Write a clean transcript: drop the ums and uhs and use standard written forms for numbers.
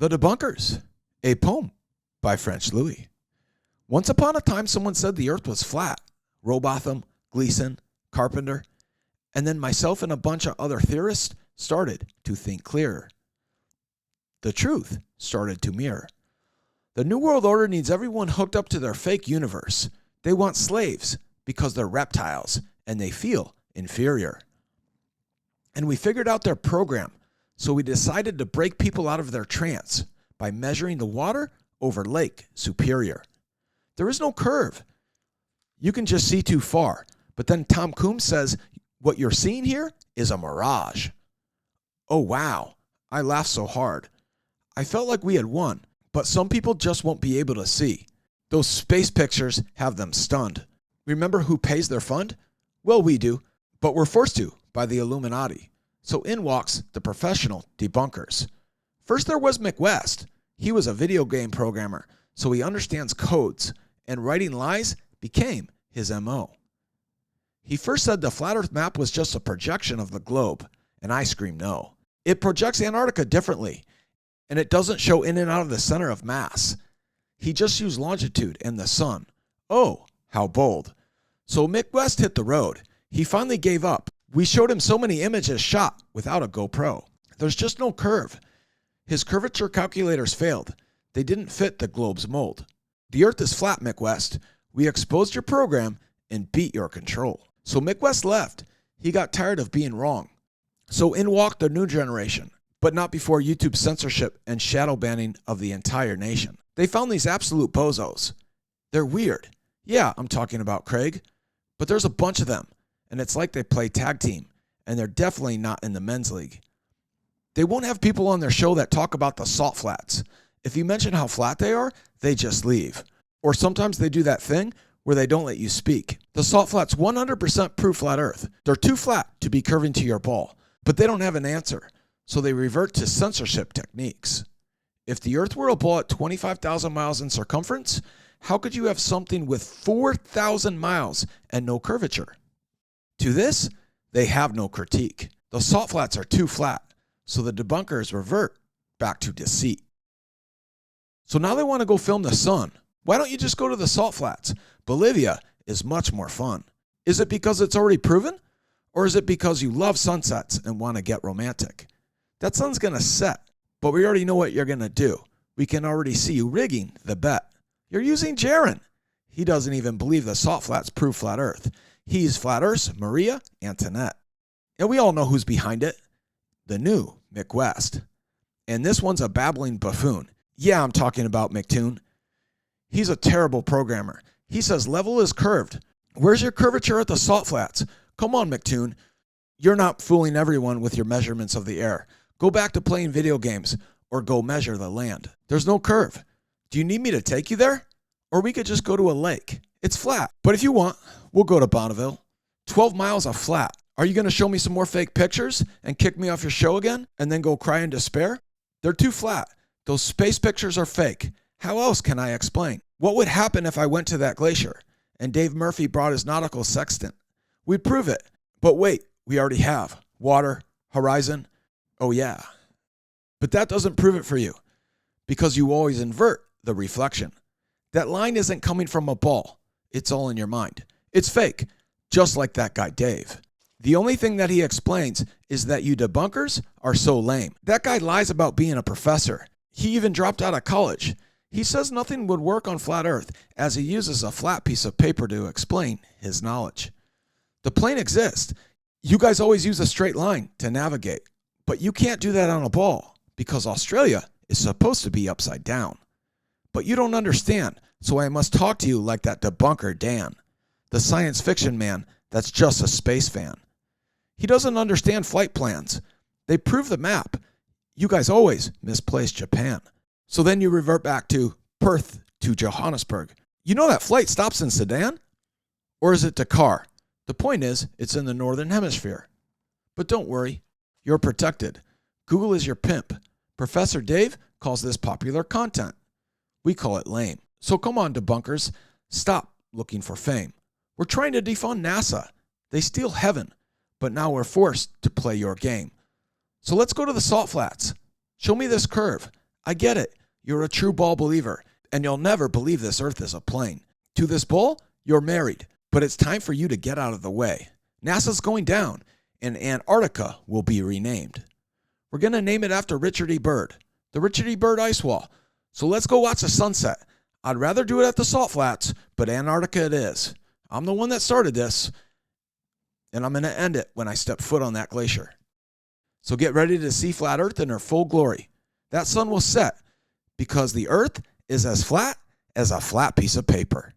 The Debunkers, a poem by French Louis. Once upon a time, someone said the earth was flat. Robotham, Gleason, Carpenter, and then myself and a bunch of other theorists started to think clearer. The truth started to mirror. The New World Order needs everyone hooked up to their fake universe. They want slaves because they're reptiles and they feel inferior. And we figured out their program, so we decided to break people out of their trance by measuring the water over Lake Superior. There is no curve. You can just see too far. But then Tom Coombs says, what you're seeing here is a mirage. Oh, wow. I laughed so hard. I felt like we had won, but some people just won't be able to see. Those space pictures have them stunned. Remember who pays their fund? Well, we do, but we're forced to by the Illuminati. So in walks the professional debunkers. First there was McWest. He was a video game programmer, so he understands codes, and writing lies became his MO. He first said the flat earth map was just a projection of the globe, and I screamed no. It projects Antarctica differently, and it doesn't show in and out of the center of mass. He just used longitude and the sun. Oh, how bold. So McWest hit the road. He finally gave up. We showed him so many images shot without a GoPro. There's just no curve. His curvature calculators failed. They didn't fit the globe's mold. The earth is flat, McWest. We exposed your program and beat your control. So McWest left. He got tired of being wrong. So in walked the new generation, but not before YouTube censorship and shadow banning of the entire nation. They found these absolute bozos. They're weird. Yeah, I'm talking about Craig, but there's a bunch of them. And it's like they play tag team, and they're definitely not in the men's league. They won't have people on their show that talk about the salt flats. If you mention how flat they are, they just leave. Or sometimes they do that thing where they don't let you speak. The salt flats 100% prove flat earth. They're too flat to be curving to your ball, but they don't have an answer, so they revert to censorship techniques. If the earth were a ball at 25,000 miles in circumference, how could you have something with 4,000 miles and no curvature? To this, they have no critique. The salt flats are too flat, so the debunkers revert back to deceit. So now they want to go film the sun. Why don't you just go to the salt flats? Bolivia is much more fun. Is it because it's already proven? Or is it because you love sunsets and want to get romantic? That sun's going to set, but we already know what you're going to do. We can already see you rigging the bet. You're using Jaron. He doesn't even believe the salt flats prove flat earth. He's Flat Earth's Maria Antoinette. And we all know who's behind it. The new McWest. And this one's a babbling buffoon. Yeah, I'm talking about McToon. He's a terrible programmer. He says level is curved. Where's your curvature at the salt flats? Come on, McToon. You're not fooling everyone with your measurements of the air. Go back to playing video games or go measure the land. There's no curve. Do you need me to take you there? Or we could just go to a lake. It's flat. But if you want, we'll go to Bonneville. 12 miles of flat. Are you going to show me some more fake pictures and kick me off your show again and then go cry in despair? They're too flat. Those space pictures are fake. How else can I explain? What would happen if I went to that glacier and Dave Murphy brought his nautical sextant? We'd prove it. But wait, we already have. Water, horizon. Oh yeah. But that doesn't prove it for you because you always invert the reflection. That line isn't coming from a ball. It's all in your mind. It's fake, just like that guy Dave. The only thing that he explains is that you debunkers are so lame. That guy lies about being a professor. He even dropped out of college. He says nothing would work on flat earth as he uses a flat piece of paper to explain his knowledge. The plane exists. You guys always use a straight line to navigate, but you can't do that on a ball because Australia is supposed to be upside down. But you don't understand, so I must talk to you like that debunker Dan, the science fiction man that's just a space fan. He doesn't understand flight plans. They prove the map. You guys always misplace Japan. So then you revert back to Perth to Johannesburg. You know that flight stops in Sudan? Or is it Dakar? The point is, it's in the northern hemisphere. But don't worry, you're protected. Google is your pimp. Professor Dave calls this popular content. We call it lame. So come on, debunkers, stop looking for fame. We're trying to defund NASA. They steal heaven, but now we're forced to play your game. So let's go to the salt flats. Show me this curve. I get it. You're a true ball believer, and you'll never believe this Earth is a plane. To this bull, you're married, but it's time for you to get out of the way. NASA's going down, and Antarctica will be renamed. We're going to name it after Richard E. Byrd, the Richard E. Byrd Ice Wall. So let's go watch the sunset. I'd rather do it at the Salt Flats, but Antarctica it is. I'm the one that started this, and I'm going to end it when I step foot on that glacier. So get ready to see flat Earth in her full glory. That sun will set because the Earth is as flat as a flat piece of paper.